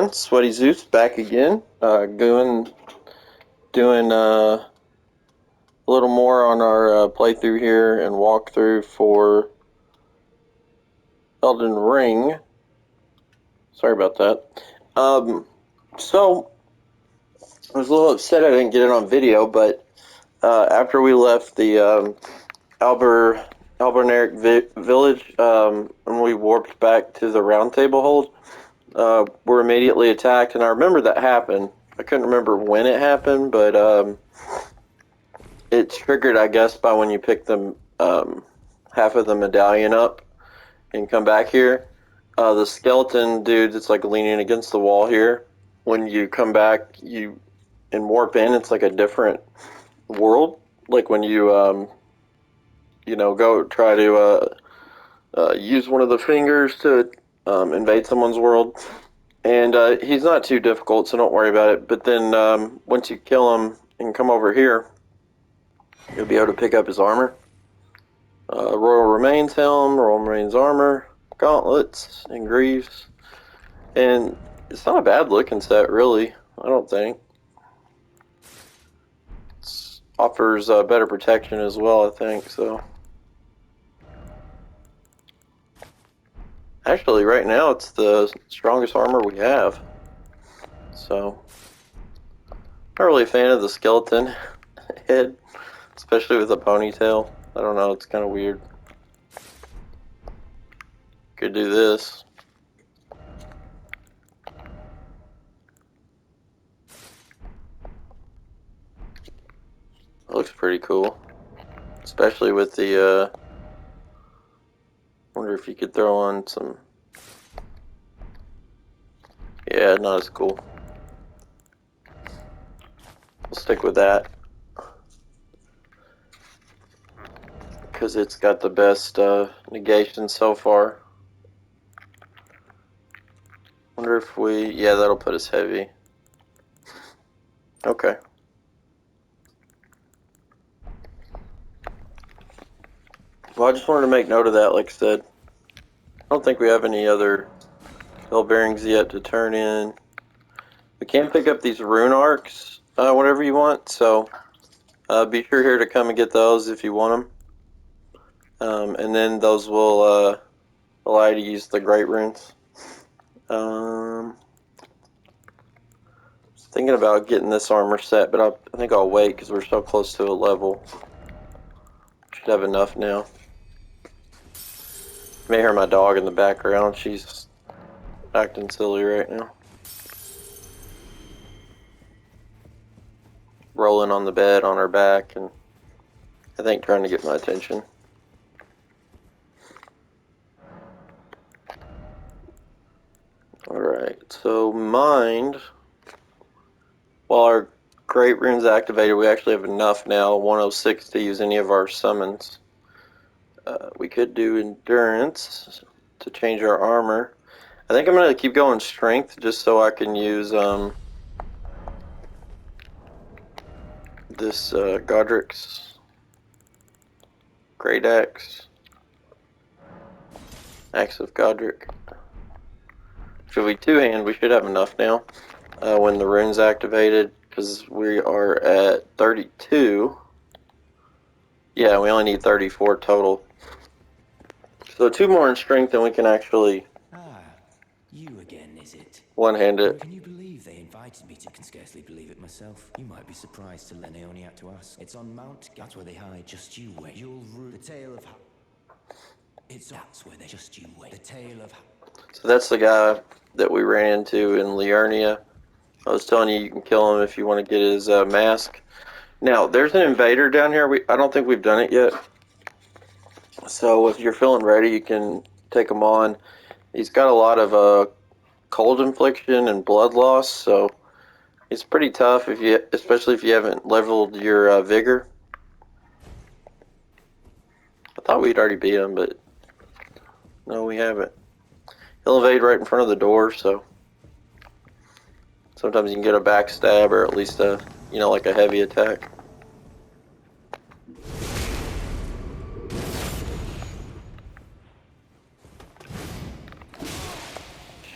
everyone, Sweaty Zeus back again, doing a little more on our playthrough here and walkthrough for Elden Ring. Sorry about that. So I was a little upset I didn't get it on video, but after we left the Alberneric village and we warped back to the Round Table hold, were immediately attacked, and I remember that happened. I couldn't remember when it happened, but it's triggered, I guess, by when you pick them half of the medallion up and come back here. The skeleton dude that's like leaning against the wall here, when you come back, you and warp in, it's like a different world. Like when you go try to use one of the fingers to invade someone's world. And he's not too difficult, so don't worry about it. But then once you kill him and come over here, you'll be able to pick up his armor. Royal Remains helm, Royal Remains armor, gauntlets, and greaves. And it's not a bad looking set, really, I don't think. It offers better protection as well, I think, so. Actually, right now, it's the strongest armor we have. So, not really a fan of the skeleton head, especially with a ponytail. I don't know, it's kind of weird. Could do this. It looks pretty cool. Especially with the, wonder if you could throw on some... Yeah, not as cool. We'll stick with that. Because it's got the best negation so far. Wonder if we... Yeah, that'll put us heavy. Okay. Well, I just wanted to make note of that, like I said. I don't think we have any other bell bearings yet to turn in. We can pick up these rune arcs whenever you want, so be sure here to come and get those if you want them. And then those will allow you to use the great runes. Thinking about getting this armor set, but I think I'll wait because we're so close to a level. Should have enough now. You may hear my dog in the background. She's acting silly right now. Rolling on the bed on her back and I think trying to get my attention. Alright, so mind. While our great rune's activated, we actually have enough now, 106, to use any of our summons. We could do endurance to change our armor. I think I'm going to keep going strength just so I can use this Godric's Great Axe. Axe of Godric. Should we two-hand? We should have enough now when the rune's activated, because we are at 32. Yeah, we only need 34 total. So 2 more in strength and we can actually... You again, is it? One-hand it. Can you believe they invited me to? Can scarcely believe it myself. You might be surprised to learn they only had to ask. It's on Mount. That's where they hide. Just you wait. You'll rue the tale of. That's where they just you wait. The tale of. So that's the guy that we ran into in Liurnia. I was telling you can kill him if you want to get his mask. Now there's an invader down here. I don't think we've done it yet. So if you're feeling ready, you can take him on. He's got a lot of cold infliction and blood loss, so it's pretty tough especially if you haven't leveled your vigor. I thought we'd already beat him, but no, we haven't. He'll evade right in front of the door, so sometimes you can get a backstab or at least like a heavy attack.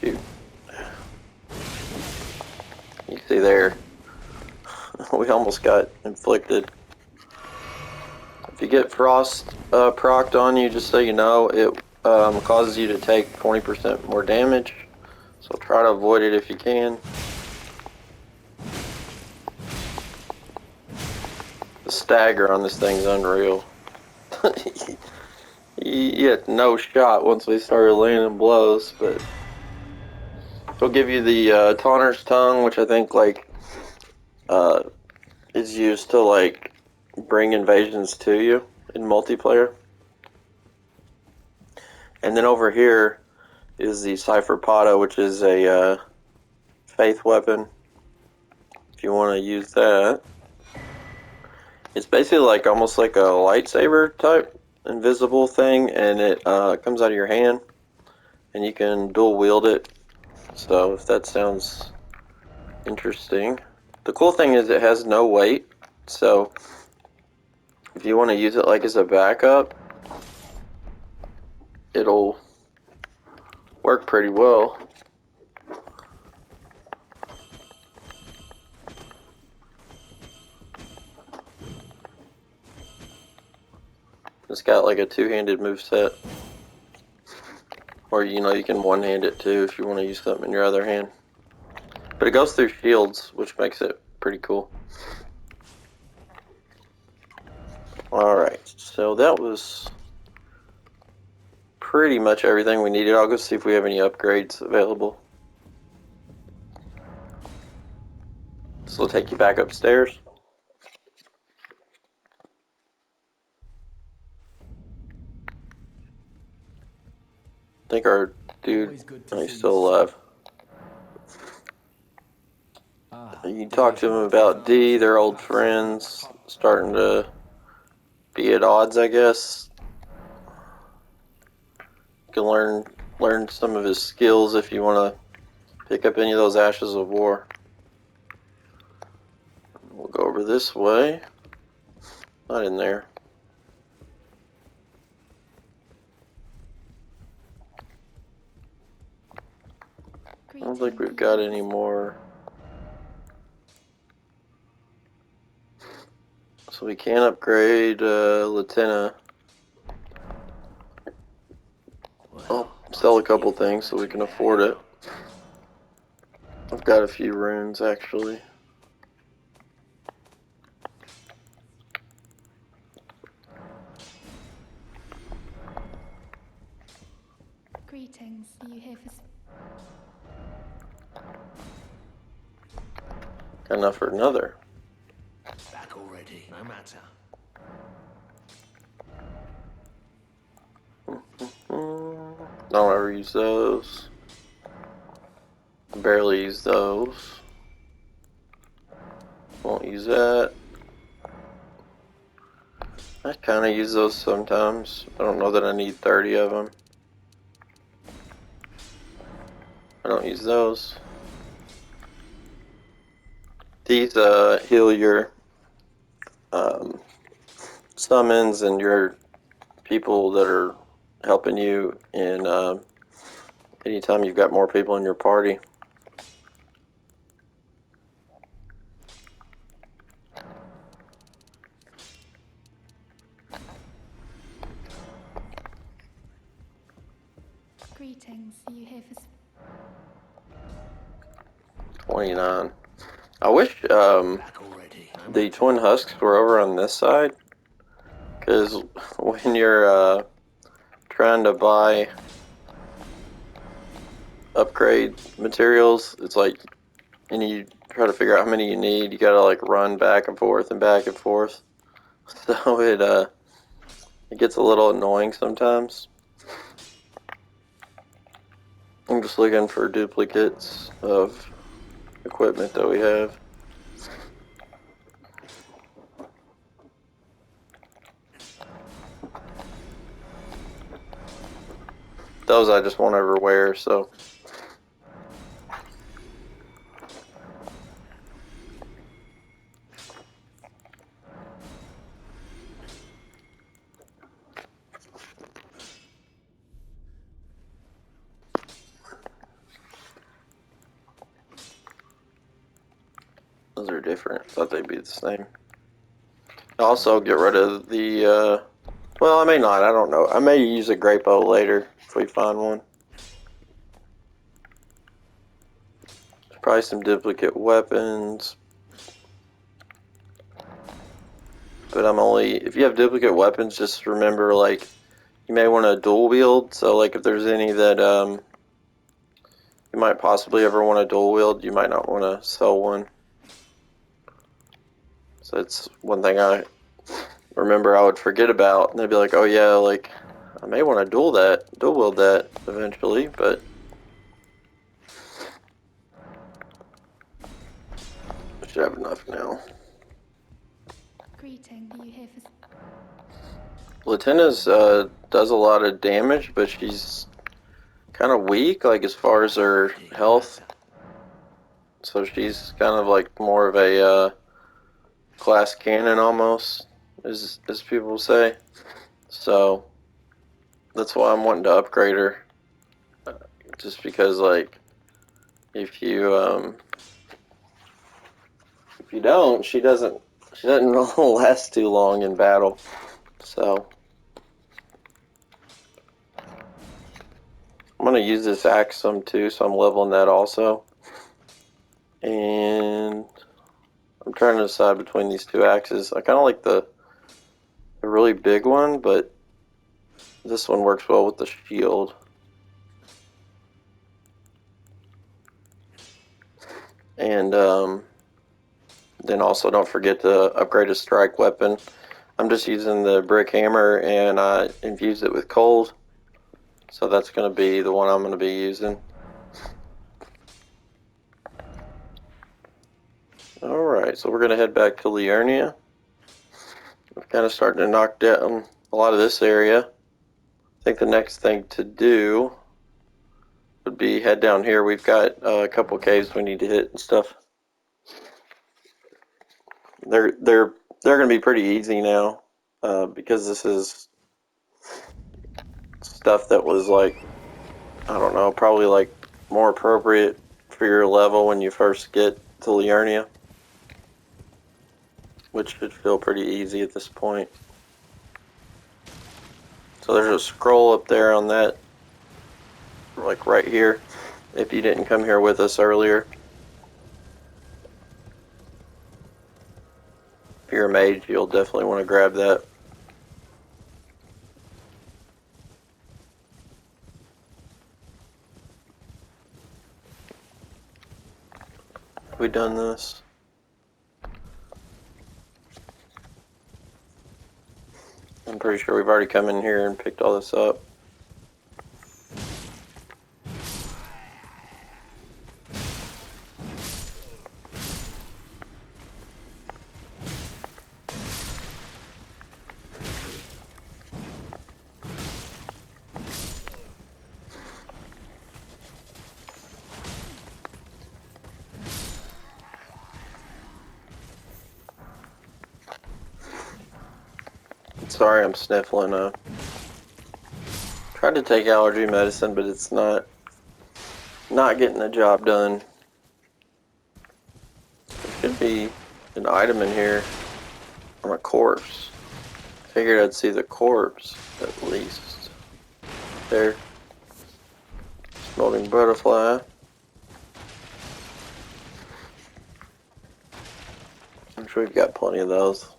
Shoot. see there. We almost got inflicted. If you get frost procced on you, just so you know, it causes you to take 20% more damage. So try to avoid it if you can. The stagger on this thing's unreal. You had no shot once we started landing blows, but it'll give you the Taunter's Tongue, which I think like is used to like bring invasions to you in multiplayer. And then over here is the Cypher Pata, which is a faith weapon. If you want to use that, it's basically like almost like a lightsaber type invisible thing, and it comes out of your hand, and you can dual wield it. So if that sounds interesting, the cool thing is it has no weight. So if you want to use it like as a backup, it'll work pretty well. It's got like a two-handed moveset. Or, you know, you can one-hand it too if you want to use something in your other hand. But it goes through shields, which makes it pretty cool. Alright, so that was pretty much everything we needed. I'll go see if we have any upgrades available. So we'll take you back upstairs. I think our dude, he's still alive. You can talk to him about D, they're old friends, starting to be at odds, I guess. You can learn some of his skills if you want to pick up any of those Ashes of War. We'll go over this way. Not in there. I don't think we've got any more. So we can upgrade Latina. I'll sell a couple things so we can afford it. I've got a few runes actually. Greetings. Are you here for... Got enough for another. Back already, no matter. Don't ever use those. Barely use those. Won't use that. I kind of use those sometimes. I don't know that I need 30 of them. I don't use those. These heal your summons and your people that are helping you in anytime you've got more people in your party. Greetings. Are you here for... 29. I wish the twin husks were over on this side, because when you're trying to buy upgrade materials, it's like, and you try to figure out how many you need, you gotta like run back and forth and back and forth. So it gets a little annoying sometimes. I'm just looking for duplicates of equipment that we have. Those I just won't ever wear, so. Those are different. Thought they'd be the same. Also, get rid of the, well, I may not. I don't know. I may use a grape bow later if we find one. There's probably some duplicate weapons. But I'm only... If you have duplicate weapons, just remember, like, you may want to dual wield. So, like, if there's any that, you might possibly ever want to dual wield, you might not want to sell one. So it's one thing I remember I would forget about, and they'd be like, oh yeah, like, I may want to dual wield that eventually, but I should have enough now. Greeting. Are you here for... Latinna's does a lot of damage, but she's kind of weak, like as far as her health. So she's kind of like more of a glass cannon almost, as people say. So that's why I'm wanting to upgrade her. Just because, like, if you don't, she doesn't last too long in battle. So I'm gonna use this axe some too, so I'm leveling that also. And I'm trying to decide between these two axes. I kind of like the really big one, but this one works well with the shield. And then also don't forget to upgrade a strike weapon. I'm just using the brick hammer, and I infused it with cold. So that's going to be the one I'm going to be using. Alright, so we're going to head back to Liurnia. We're kind of starting to knock down a lot of this area. I think the next thing to do would be head down here. We've got a couple caves we need to hit and stuff. They're going to be pretty easy now, because this is stuff that was like, I don't know, probably like more appropriate for your level when you first get to Liurnia, which should feel pretty easy at this point. So there's a scroll up there on that, like right here, if you didn't come here with us earlier. If you're a mage, you'll definitely want to grab that. Have we done this? I'm pretty sure we've already come in here and picked all this up. Sorry, I'm sniffling. Tried to take allergy medicine, but it's not getting the job done. There should be an item in here on a corpse. Figured I'd see the corpse at least. There. Smoking butterfly. I'm sure we've got plenty of those.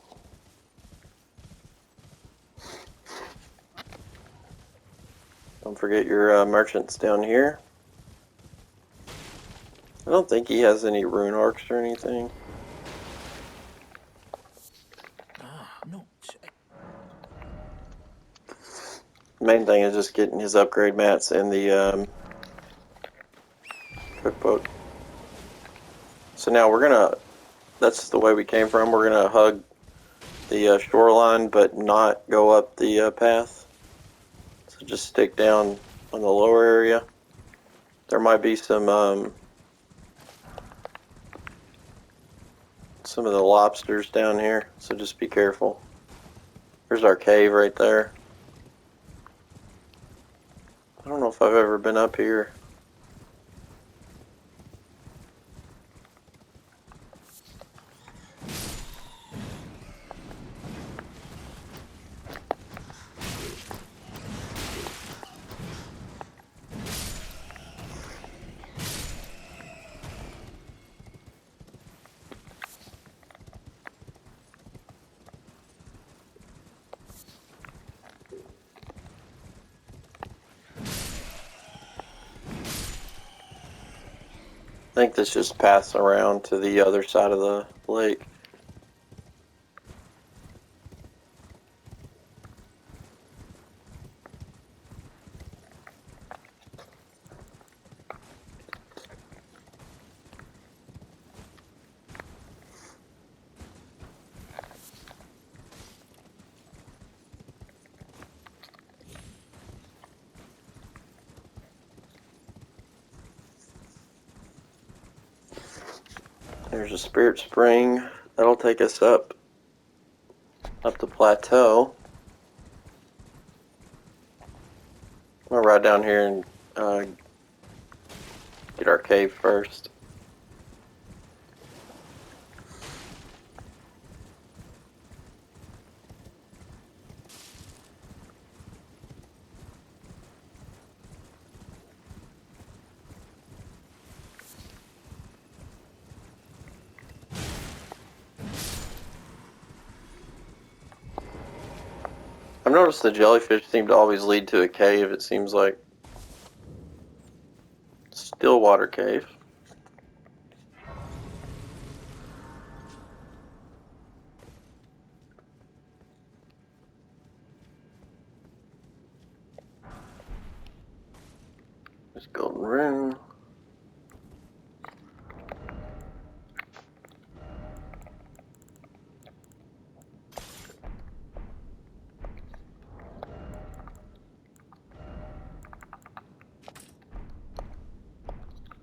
Don't forget your merchants down here. I don't think he has any rune arcs or anything. Main thing is just getting his upgrade mats and the cookbook. So now we're gonna, that's the way we came from, we're gonna hug the shoreline but not go up the path. So just stick down on the lower area. There might be some of the lobsters down here, so just be careful. There's our cave right there. I don't know if I've ever been up here. think this just paths around to the other side of the lake. There's a spirit spring. That'll take us up the plateau. I'm gonna ride down here and get our cave first. I've noticed the jellyfish seem to always lead to a cave, it seems like. Stillwater cave. There's golden rune.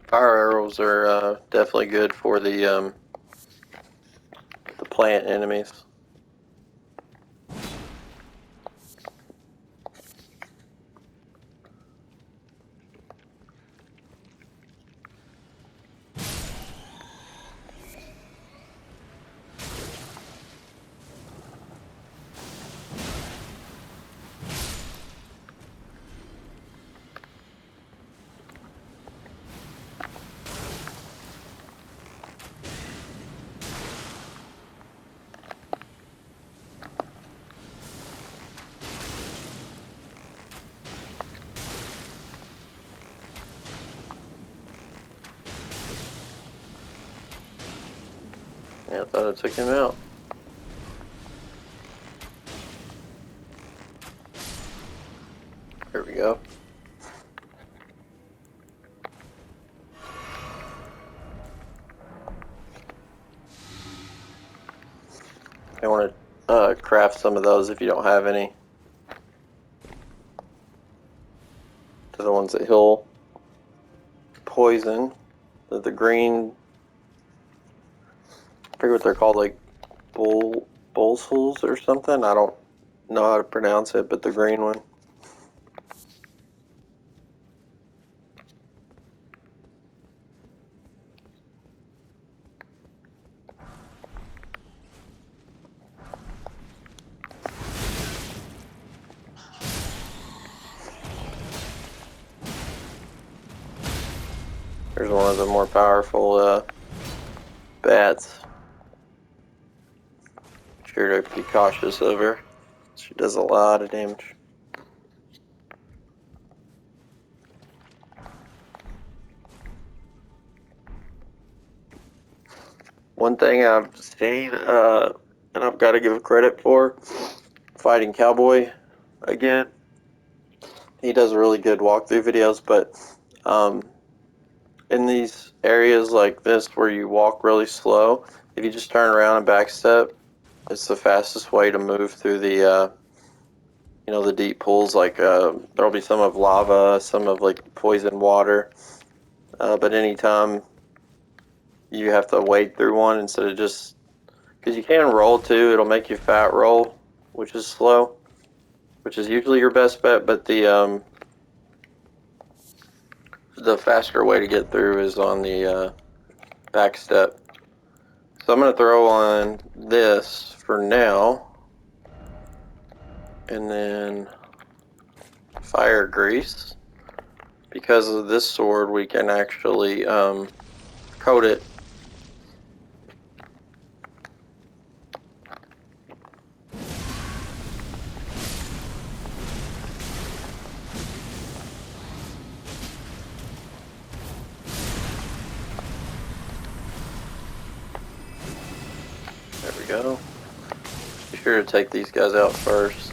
Fire arrows are definitely good for the plant enemies. Yeah, I thought I took him out. There we go. I want to craft some of those if you don't have any. To the ones that heal poison. The green, I forget what they're called, like bolsels or something. I don't know how to pronounce it, but the green one. There's one of the more powerful bats. Sure to be cautious of her. She does a lot of damage. One thing I've seen, and I've got to give credit for, fighting Cowboy again. He does really good walkthrough videos, but in these areas like this where you walk really slow, if you just turn around and backstep, it's the fastest way to move through the the deep pools. Like there'll be some of lava, some of like poison water, but anytime you have to wade through one instead of just, because you can roll too, it'll make you fat roll, which is slow, which is usually your best bet, but the faster way to get through is on the back step. So I'm going to throw on this for now, and then fire grease. Because of this sword, we can actually coat it. go. Be sure to take these guys out first.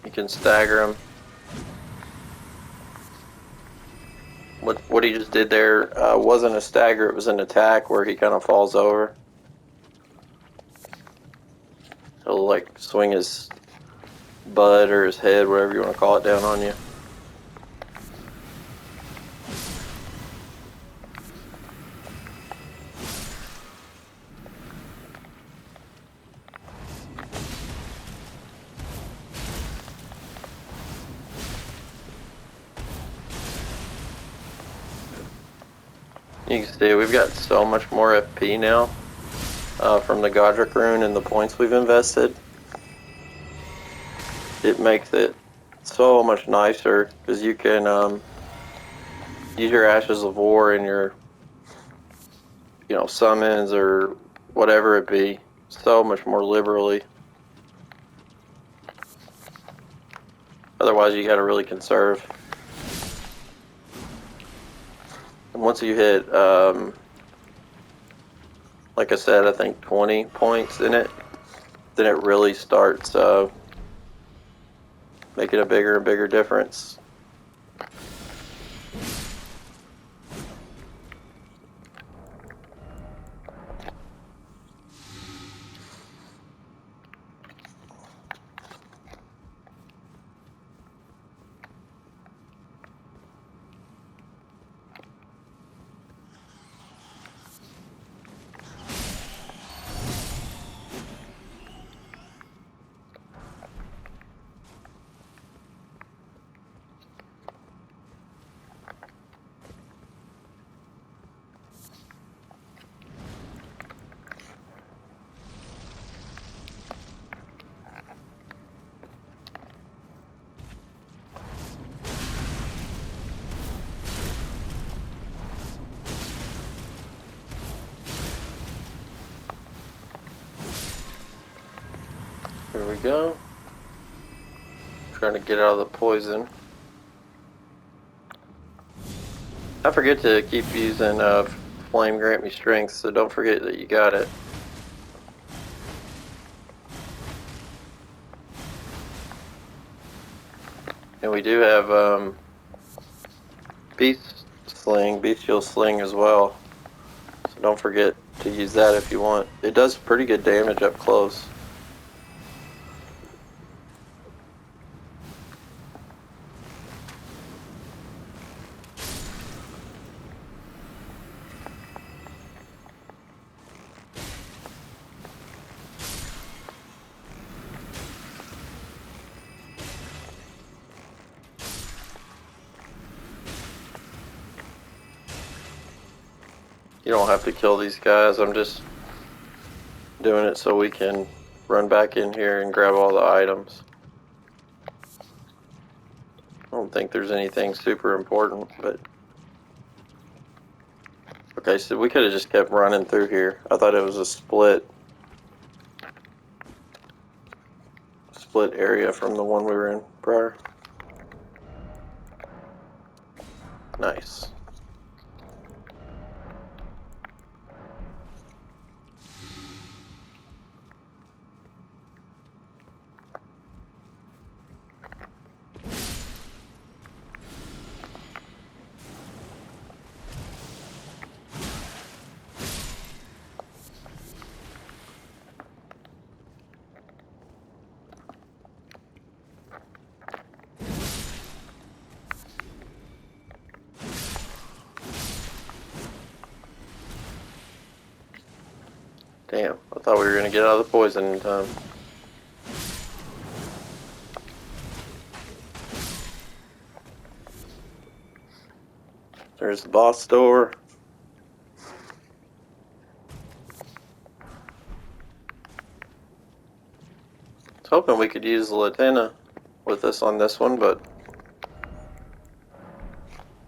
You can stagger him. What he just did there wasn't a stagger, it was an attack where he kind of falls over. He'll like swing his butt or his head, whatever you want to call it, down on you. You can see we've got so much more FP now from the Godric rune and the points we've invested. It makes it so much nicer because you can use your Ashes of War in your, summons or whatever it be so much more liberally. Otherwise, you got to really conserve. And once you hit, like I said, I think 20 points in it, then it really starts making a bigger and bigger difference. Here we go. Trying to get out of the poison. I forget to keep using Flame Grant Me Strength, so don't forget that you got it. And we do have Bestial Sling as well. So don't forget to use that if you want. It does pretty good damage up close. You don't have to kill these guys. I'm just doing it so we can run back in here and grab all the items. I don't think there's anything super important, but... Okay, so we could have just kept running through here. I thought it was a split area from the one we were in prior. Nice. Damn, I thought we were going to get out of the poison in time. There's the boss door. I was hoping we could use the Latenna with us on this one, but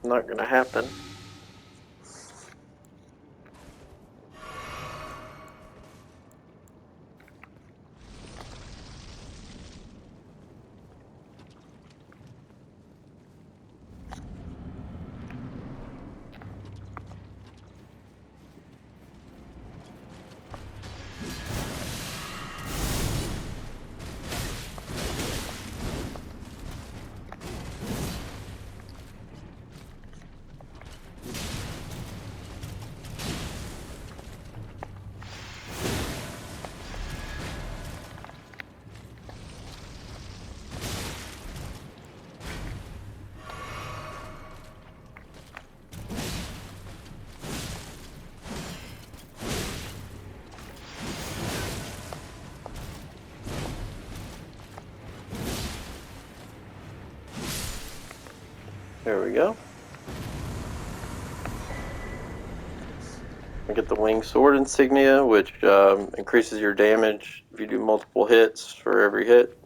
not going to happen. There we go. I get the winged sword insignia, which increases your damage if you do multiple hits for every hit.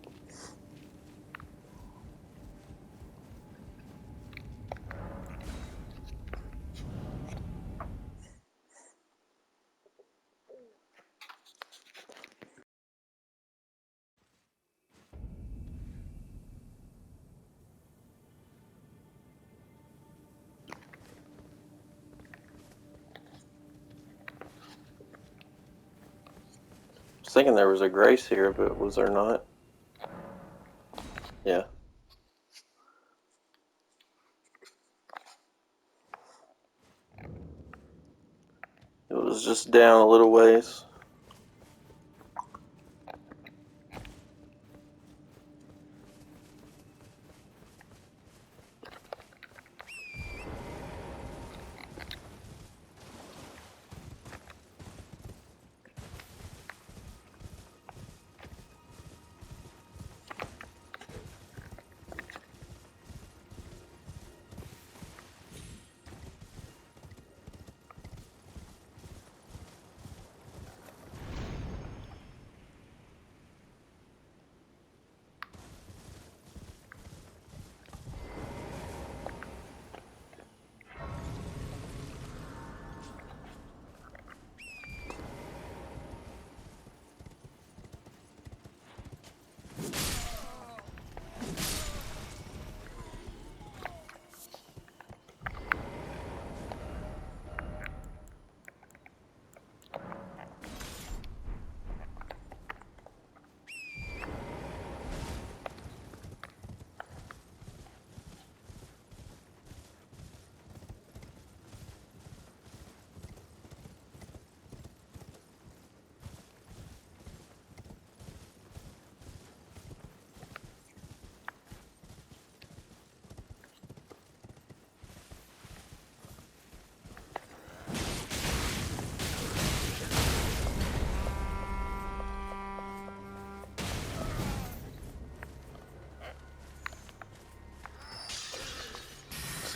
I was thinking there was a grace here, but was there not? Yeah. It was just down a little ways.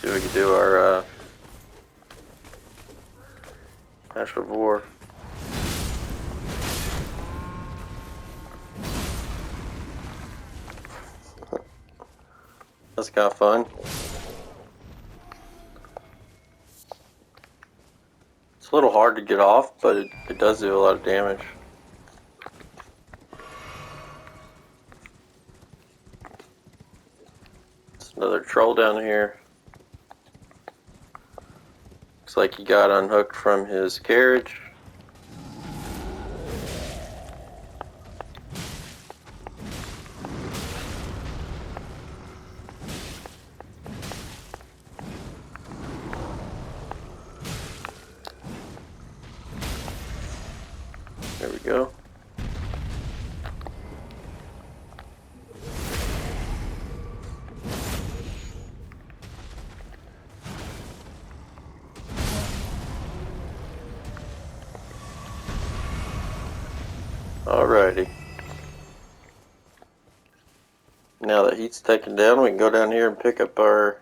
See if we can do our Ash of War. That's kind of fun. It's a little hard to get off, but it does do a lot of damage. There's another troll down here. Looks like he got unhooked from his carriage. There we go. Alrighty. Now that heat's taken down, we can go down here and pick up our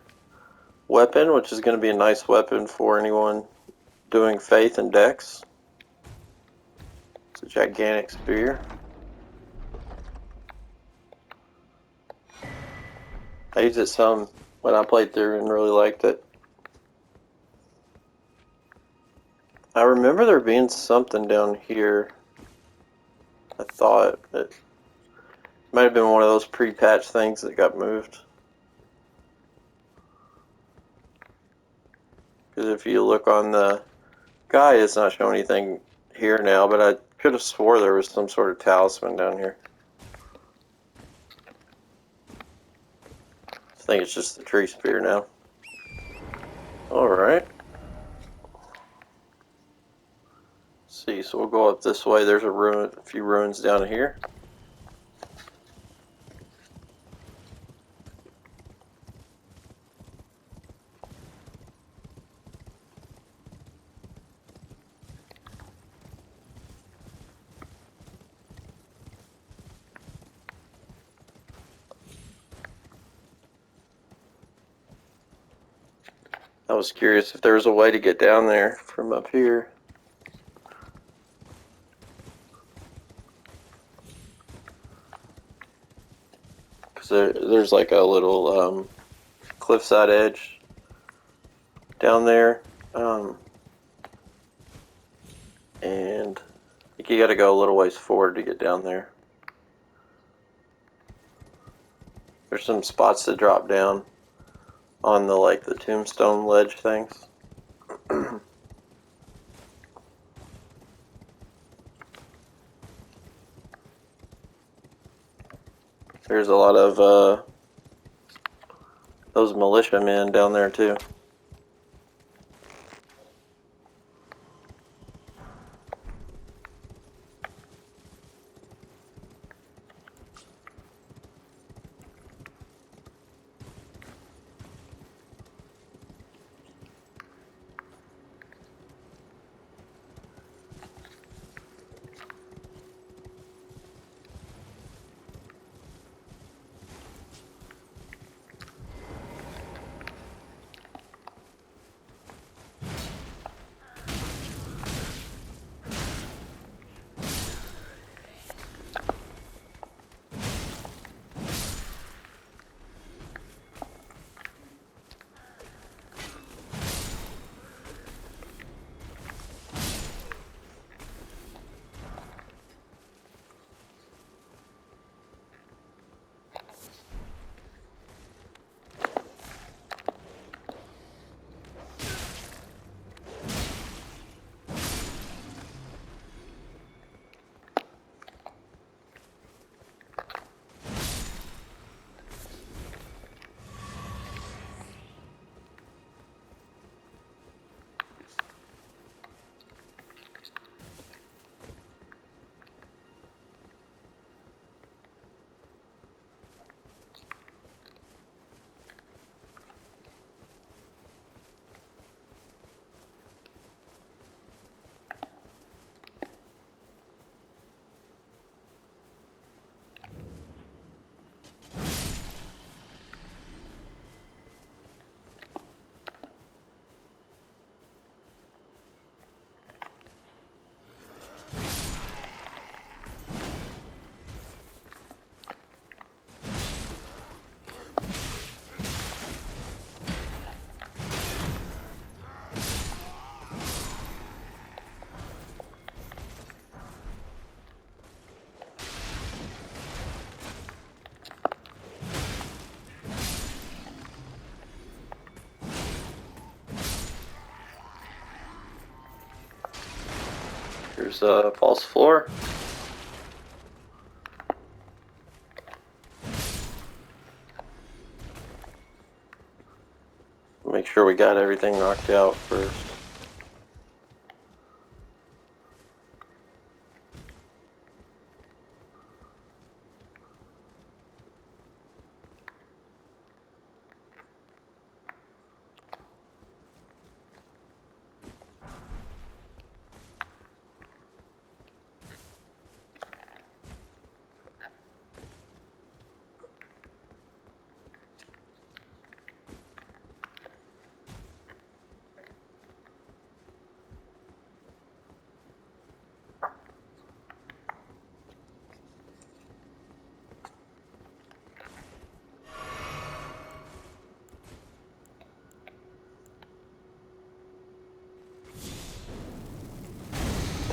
weapon, which is going to be a nice weapon for anyone doing Faith and Dex. It's a gigantic spear. I used it some when I played through and really liked it. I remember there being something down here. I thought it might have been one of those pre-patch things that got moved. Because if you look on the guide, it's not showing anything here now, but I could have swore there was some sort of talisman down here. I think it's just the tree spear now. Alright. See, so we'll go up this way. There's a few ruins down here. I was curious if there was a way to get down there from up here. Because there's like a little cliffside edge down there. And I think you got to go a little ways forward to get down there. There's some spots that drop down on the tombstone ledge things. There's a lot of those militiamen down there too. There's a false floor. Make sure we got everything knocked out first.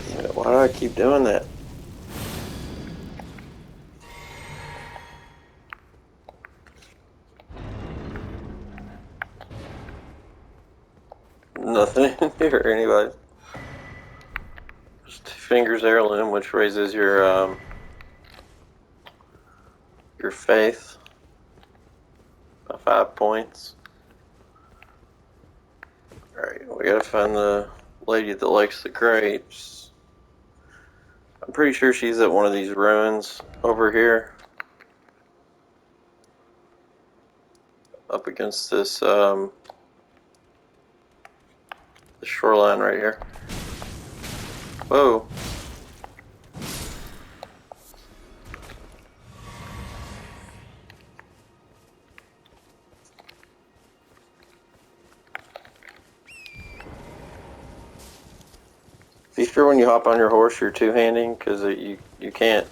Damn it, why do I keep doing that? Nothing in here, anybody. Just Fingers Heirloom, which raises your faith by 5 points. Alright, we gotta find the lady that likes the grapes. I'm pretty sure she's at one of these ruins over here. Up against this, the shoreline right here. Whoa. sure when you hop on your horse you're two-handing? Because you can't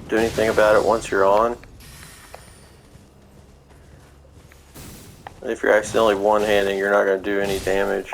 do anything about it once you're on. If you're accidentally one-handing, you're not going to do any damage.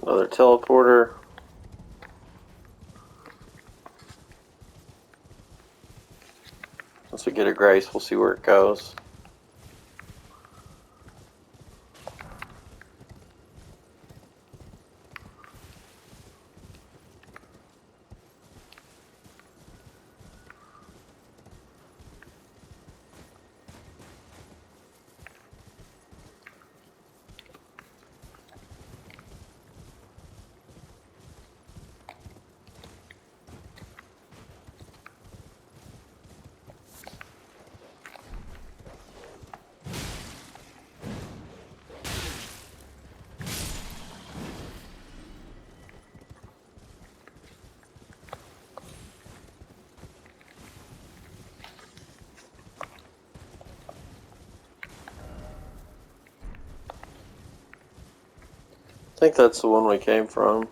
Another teleporter. Once we get a grace, we'll see where it goes. I think that's the one we came from.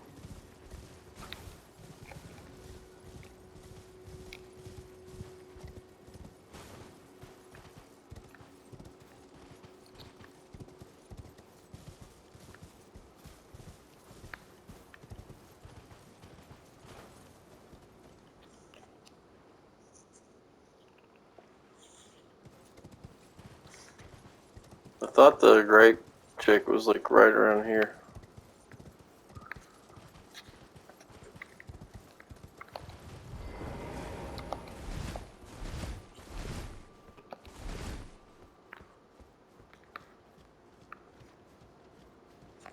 I thought the grape chick was like right around here.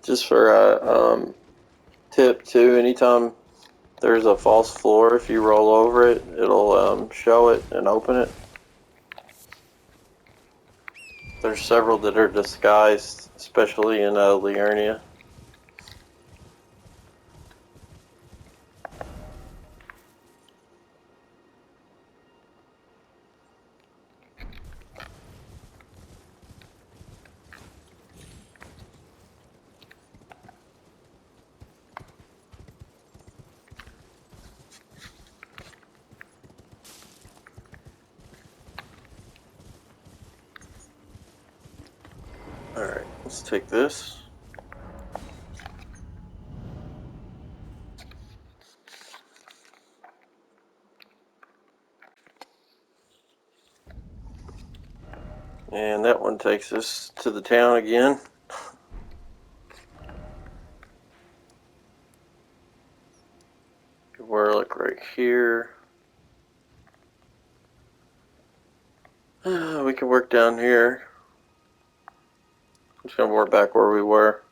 Just for a tip too, anytime there's a false floor, if you roll over it, it'll show it and open it. There's several that are disguised, especially in Liurnia. Alright, let's take this. And that one takes us to the town again. We're like right here. We can work down here. I'm just gonna work back where we were.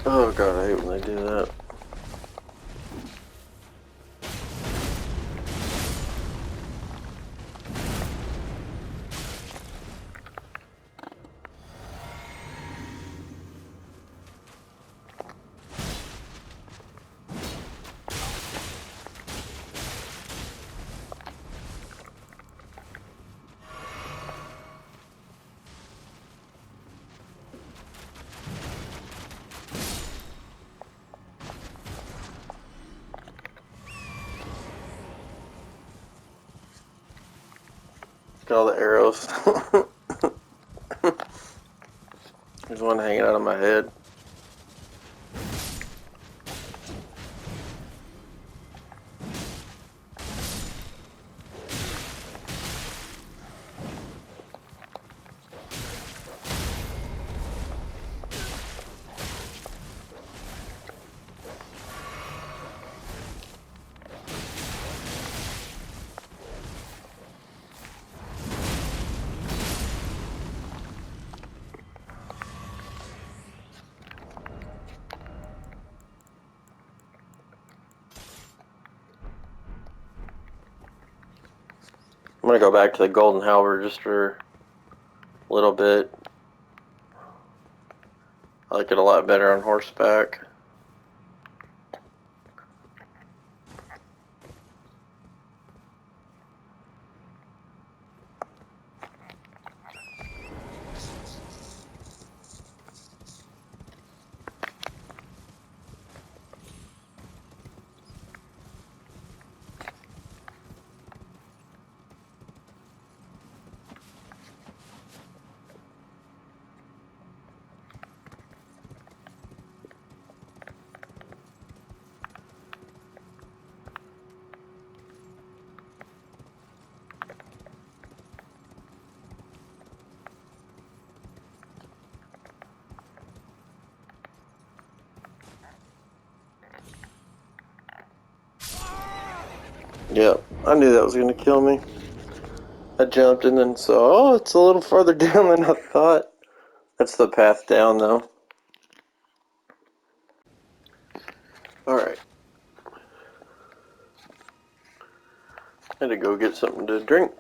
Oh god, I hate when they do that. Got all the arrows. There's one hanging out of my head. gonna go back to the Golden Halberd just for a little bit. I like it a lot better on horseback. Yep, I knew that was gonna kill me. I jumped and then saw, oh, it's a little farther down than I thought. That's the path down, though. Alright. Had to go get something to drink.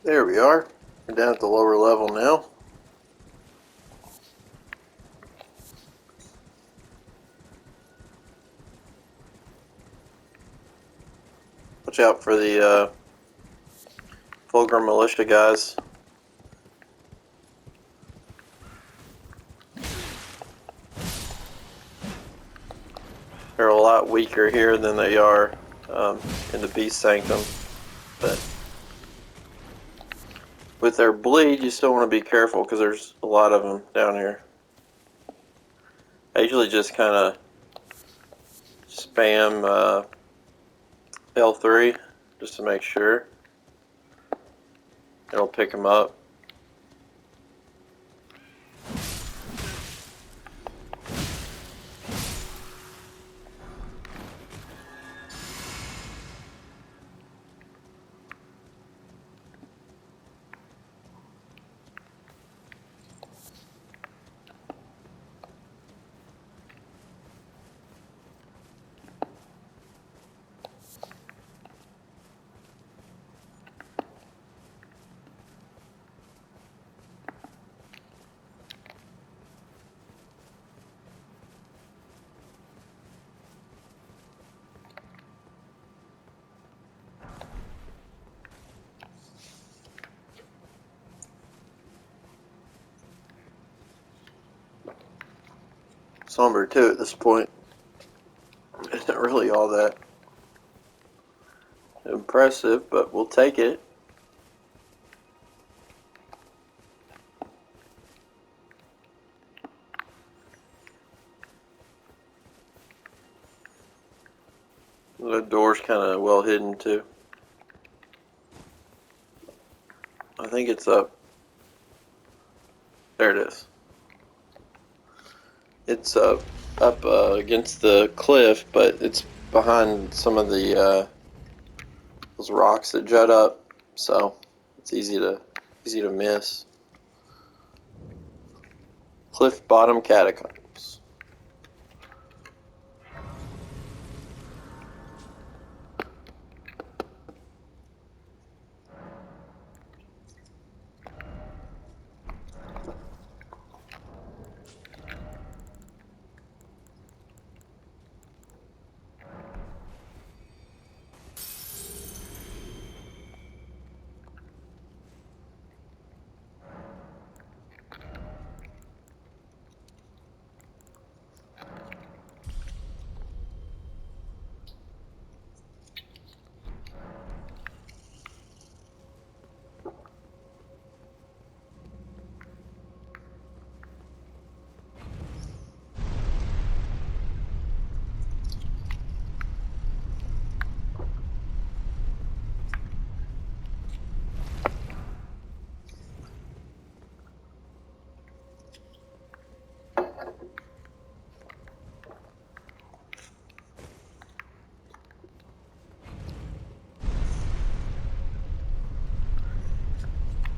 There we are. We're down at the lower level now. Watch out for the Fulgrim militia guys. They're a lot weaker here than they are in the Beast Sanctum, but with their bleed, you still want to be careful because there's a lot of them down here. I usually just kind of spam L3 just to make sure. It'll pick them up. Somber too at this point. Isn't really all that impressive, but we'll take it. The door's kind of well hidden too. I think it's up. There it is. It's up against the cliff, but it's behind some of the those rocks that jut up, so it's easy to miss. Cliffbottom Catacombs.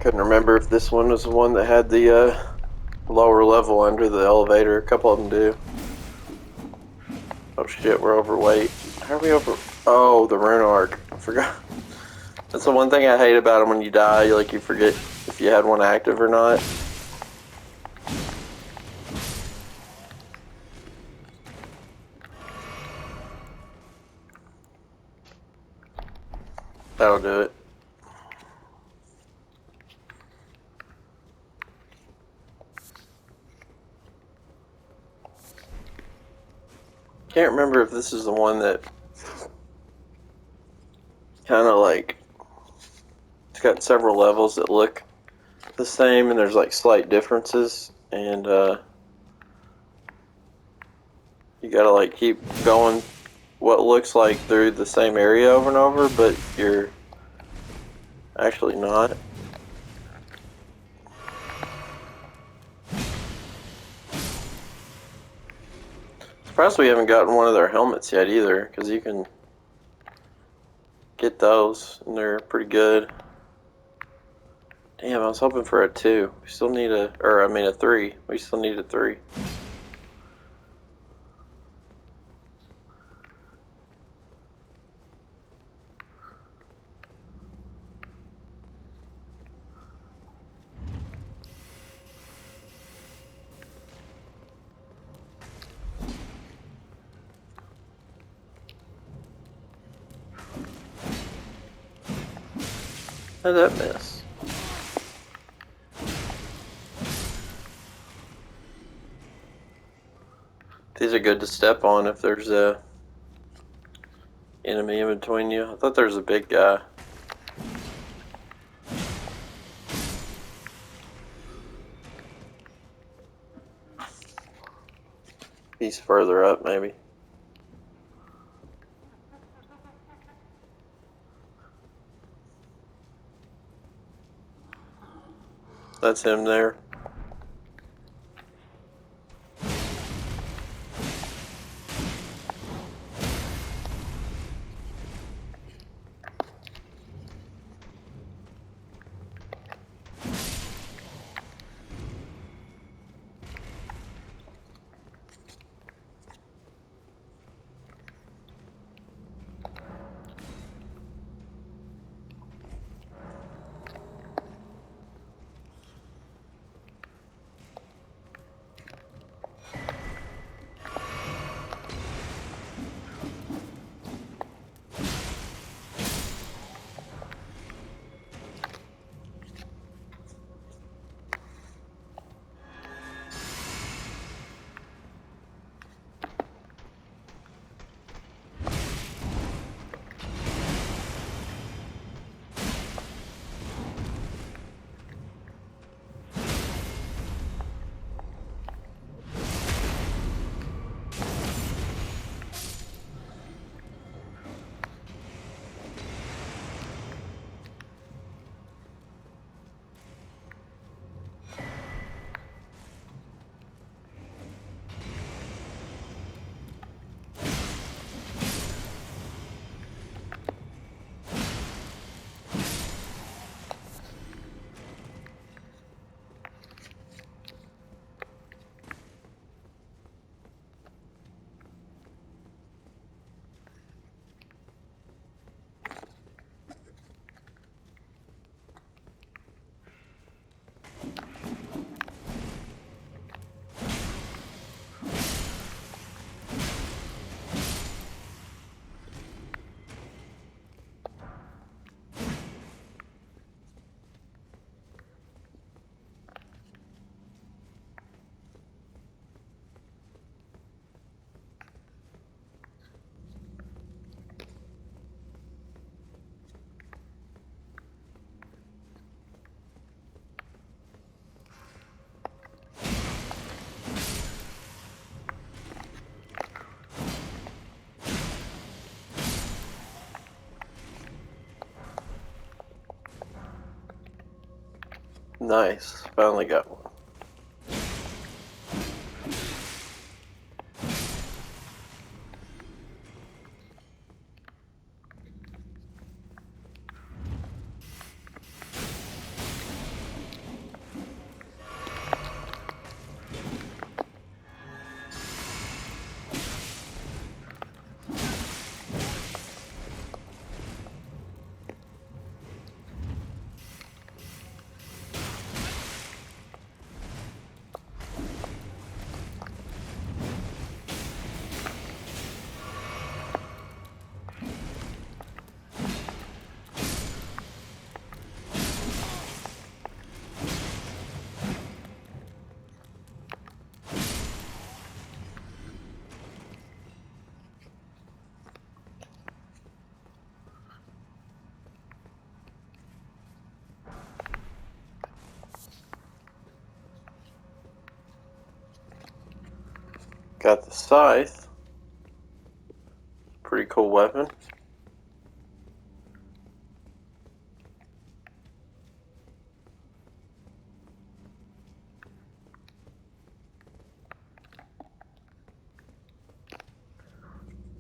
Couldn't remember if this one was the one that had the lower level under the elevator. A couple of them do. Oh shit, we're overweight. How are we over? Oh, the rune arc. I forgot. That's the one thing I hate about them when you die. Like, you forget if you had one active or not. That'll do it. Can't remember if this is the one that kind of like, it's got several levels that look the same and there's like slight differences, and you gotta like keep going what looks like through the same area over and over, but you're actually not. Surprised we haven't gotten one of their helmets yet either, because you can get those and they're pretty good. Damn, I was hoping for a 2. We still need a 3. We still need a 3. How did that miss? These are good to step on if there's a enemy in between you. I thought there was a big guy. He's further up, maybe. That's him there. Nice. Finally got one. got the scythe. Pretty cool weapon.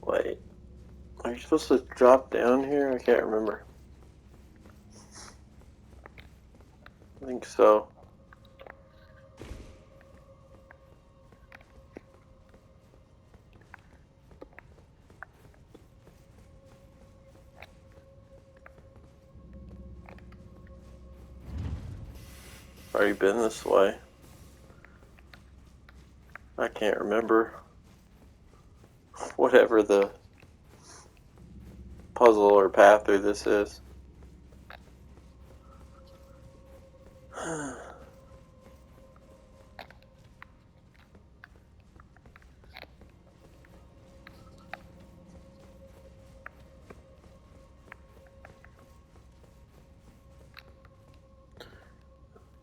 Wait, are you supposed to drop down here? I can't remember. I think so. Already been this way. I can't remember. Whatever the puzzle or path through this is.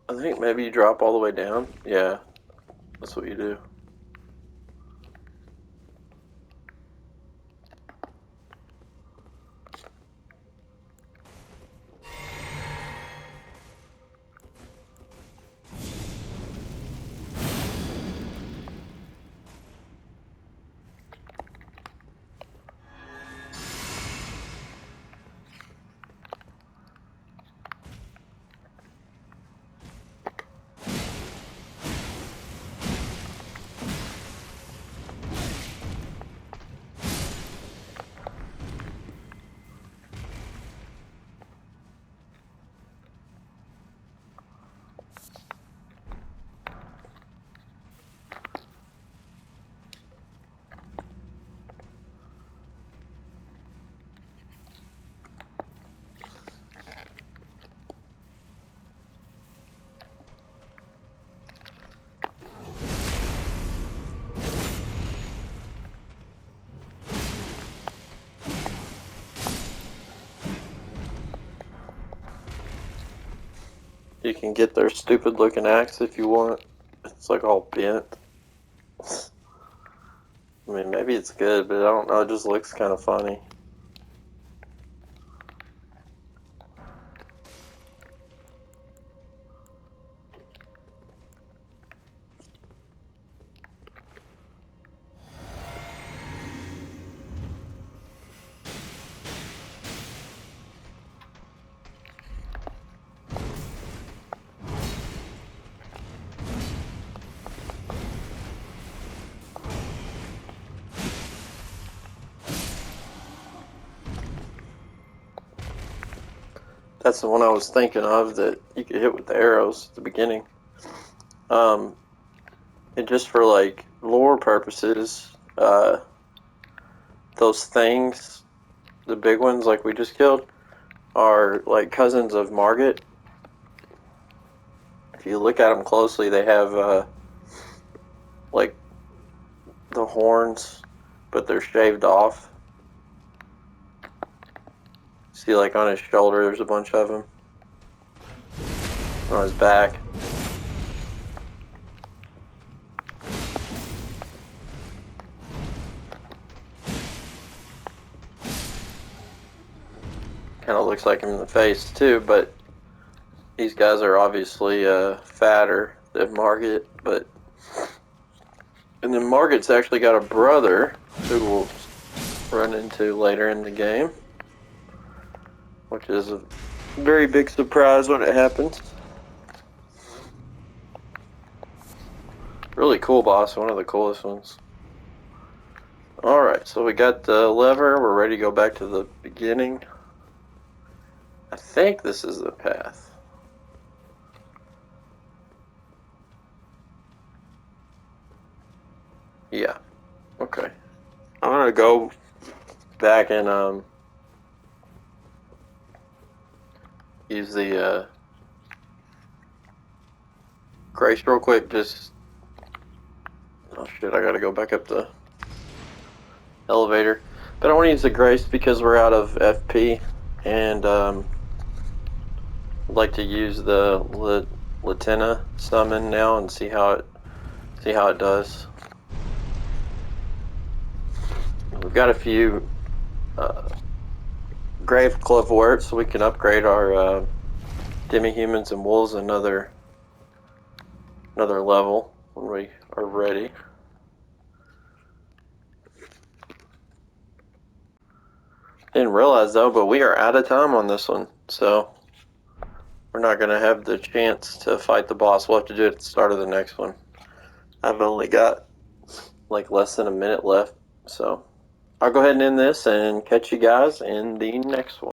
I think maybe you drop all the way down. Yeah, that's what you do. You can get their stupid looking axe if you want. It's like all bent. I mean, maybe it's good, but I don't know. It just looks kind of funny. That's the one I was thinking of that you could hit with the arrows at the beginning. And just for like lore purposes, those things, the big ones like we just killed, are like cousins of Margit. If you look at them closely, they have like the horns, but they're shaved off. See, like on his shoulder, there's a bunch of them. On his back. Kind of looks like him in the face too, but these guys are obviously fatter than Margit. And then Margit's actually got a brother who we'll run into later in the game, which is a very big surprise when it happens. Really cool boss, one of the coolest ones. Alright, so we got the lever, we're ready to go back to the beginning. I think this is the path. Yeah, okay. I'm gonna go back and use the grace real quick. Just, oh shit, I gotta go back up the elevator. But I want to use the grace because we're out of FP, and I'd like to use the Latina summon now and see how it does. we've got a few grave club work, so we can upgrade our demi-humans and wolves another level when we are ready. Didn't realize though, but we are out of time on this one, so we're not going to have the chance to fight the boss. We'll have to do it at the start of the next one. I've only got like less than a minute left, so I'll go ahead and end this and catch you guys in the next one.